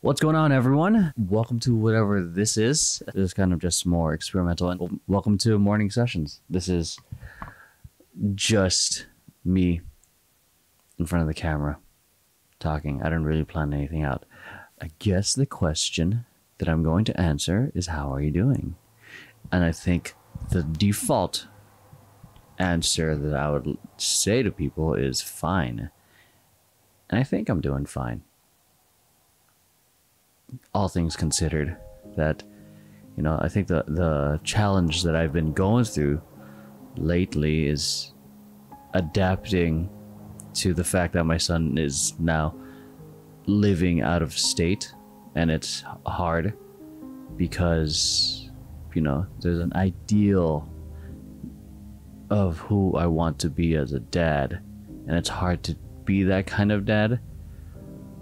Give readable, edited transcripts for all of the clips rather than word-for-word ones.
What's going on, everyone? Welcome to whatever this is. This is kind of just more experimental. And welcome to morning sessions. This is just me in front of the camera talking. I didn't really plan anything out. I guess the question that I'm going to answer is, how are you doing? And I think the default answer that I would say to people is fine. And I think I'm doing fine. All things considered, that, you know, I think the challenge that I've been going through lately is adapting to the fact that my son is now living out of state, and it's hard because, you know, there's an ideal of who I want to be as a dad, and it's hard to be that kind of dad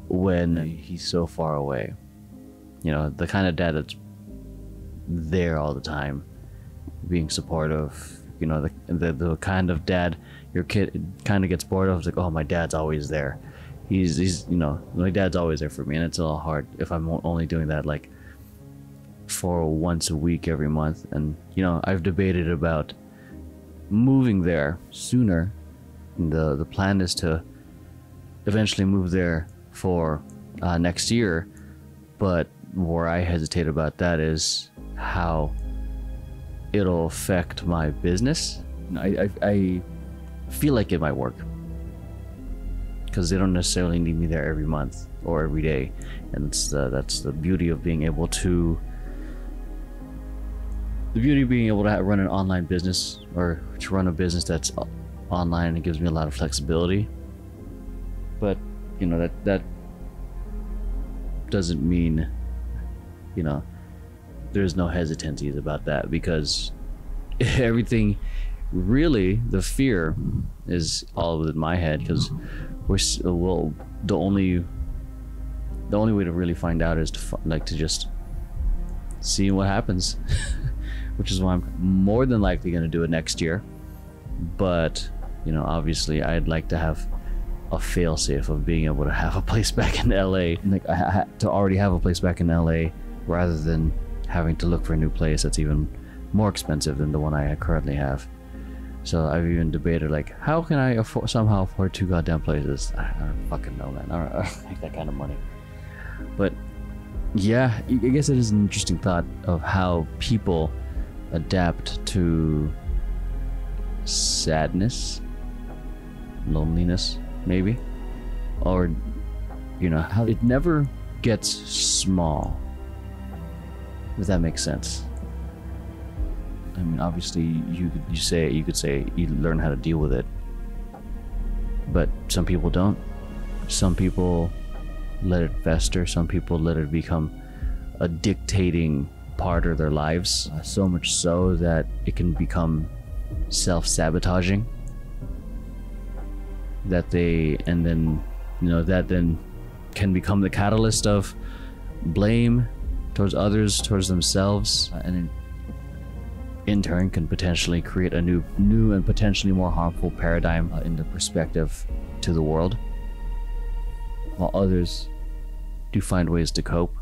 when he's so far away. You know, the kind of dad that's there all the time, being supportive. You know, the kind of dad your kid kind of gets bored of. It's like, oh, my dad's always there. He's you know, my dad's always there for me, and it's a little hard if I'm only doing that like for once a week every month. And you know, I've debated about moving there sooner. The plan is to eventually move there for next year, but where I hesitate about that is how it'll affect my business. I feel like it might work because they don't necessarily need me there every month or every day, and that's the beauty of being able to run an online business, or to run a business that's online, and it gives me a lot of flexibility. But you know, that doesn't mean, you know, there's no hesitancies about that, because everything, really, the fear is all within my head, because the only way to really find out is to just see what happens. Which is why I'm more than likely going to do it next year. But you know, obviously I'd like to have a fail-safe of being able to have a place back in LA. Like, I had to already have a place back in LA, rather than having to look for a new place that's even more expensive than the one I currently have. So I've even debated, like, how can I somehow afford 2 goddamn places? I don't fucking know, man. I don't make that kind of money. But yeah, I guess it is an interesting thought of how people adapt to sadness, loneliness, maybe, or, you know, how it never gets small, if that makes sense. I mean, obviously you could say you learn how to deal with it, but some people don't. Some people let it fester. Some people let it become a dictating part of their lives, so much so that it can become self-sabotaging, that then can become the catalyst of blame towards others, towards themselves, and in turn can potentially create a new and potentially more harmful paradigm in the perspective to the world, while others do find ways to cope.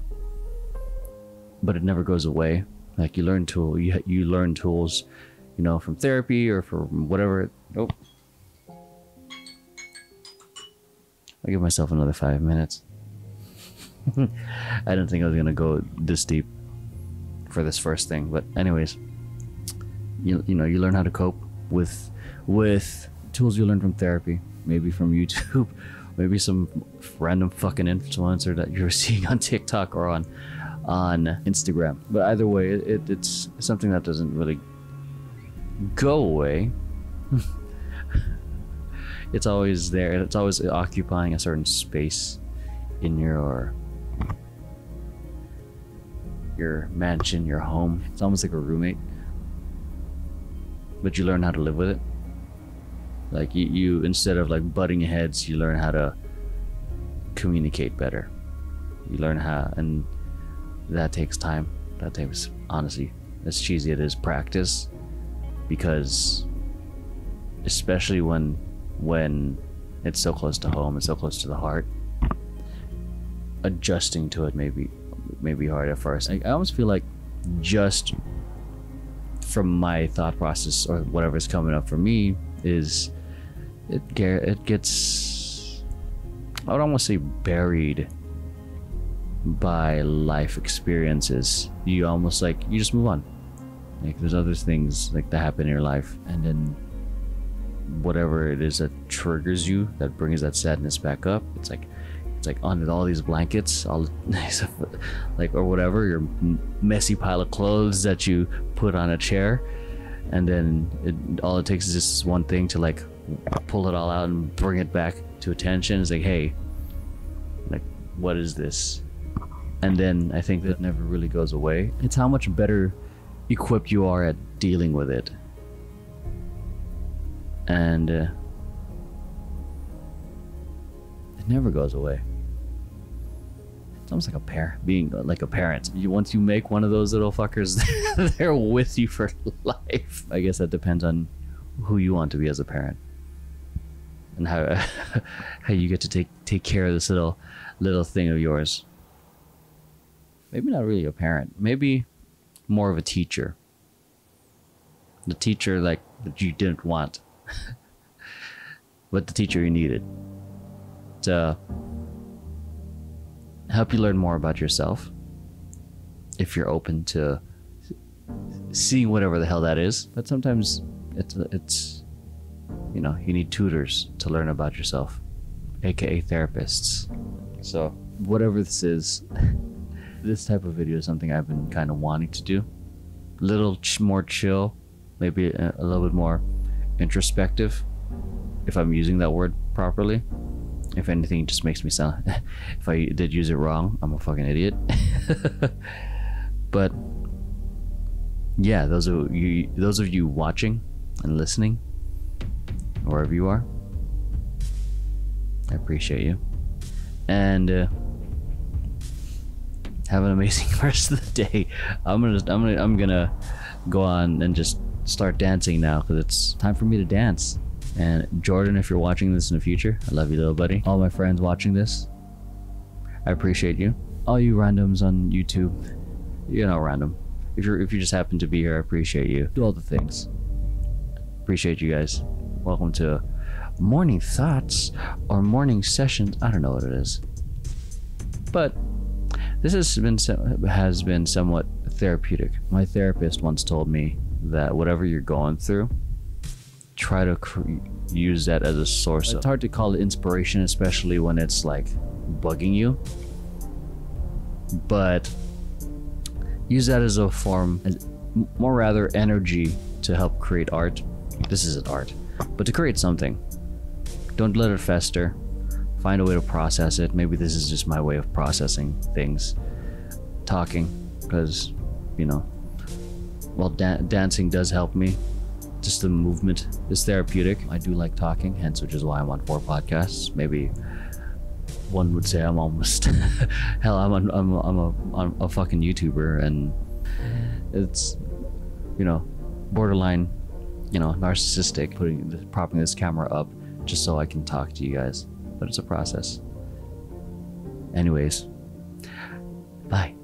But it never goes away. Like, you learn tools, you know, from therapy or from whatever. Nope. I'll give myself another 5 minutes. I didn't think I was gonna go this deep for this first thing, but anyways, you know, you learn how to cope with tools you learn from therapy, maybe from YouTube, maybe some random fucking influencer that you're seeing on TikTok or on Instagram. But either way, it's something that doesn't really go away. It's always there. It's always occupying a certain space in your mansion, your home. It's almost like a roommate, but you learn how to live with it. Like, you instead of like butting heads, you learn how to communicate better. You learn how, and that takes time. That takes, honestly, as cheesy it is, practice. Because especially when it's so close to home and so close to the heart, adjusting to it may be hard at first. I almost feel like, just from my thought process or whatever's coming up for me, is it gets, I would almost say, buried by life experiences. You almost like, you just move on. Like there's other things like that happen in your life, and then whatever it is that triggers you, that brings that sadness back up, it's like under all these blankets, all like, or whatever, your messy pile of clothes that you put on a chair, and then all it takes is just one thing to like pull it all out and bring it back to attention. It's like, hey, like, what is this? And then I think that never really goes away. It's how much better equipped you are at dealing with it. And it never goes away. It's almost like a parent, being like a parent. Once you make one of those little fuckers, they're with you for life. I guess that depends on who you want to be as a parent, and how you get to take care of this little thing of yours. Maybe not really a parent. Maybe more of a teacher. The teacher like that you didn't want, but the teacher you needed to help you learn more about yourself, if you're open to seeing whatever the hell that is. But sometimes it's you know, you need tutors to learn about yourself, aka therapists. So whatever this is, this type of video is something I've been kind of wanting to do. A little more chill, maybe a little bit more introspective, if I'm using that word properly. If anything, it just makes me sound, if I did use it wrong, I'm a fucking idiot. But yeah, those of you watching and listening, wherever you are, I appreciate you. And have an amazing rest of the day. I'm gonna go on and just start dancing now, because it's time for me to dance. And Jordan, if you're watching this in the future, I love you, little buddy. All my friends watching this, I appreciate you. All you randoms on YouTube, you're not random. If you just happen to be here, I appreciate you. Do all the things. Appreciate you guys. Welcome to morning thoughts or morning sessions. I don't know what it is, but this has been somewhat therapeutic. My therapist once told me that whatever you're going through, try to use that as a source. It's hard to call it inspiration, especially when it's like bugging you, but use that as a form, more rather energy, to help create art. This isn't art, but to create something. Don't let it fester. Find a way to process it. Maybe this is just my way of processing things. Talking, because, you know, while dancing does help me, just the movement is therapeutic. I do like talking, hence which is why I'm on 4 podcasts. Maybe one would say I'm almost hell, I'm a fucking YouTuber, and it's, you know, borderline, you know, narcissistic, propping this camera up just so I can talk to you guys. But it's a process. Anyways, bye.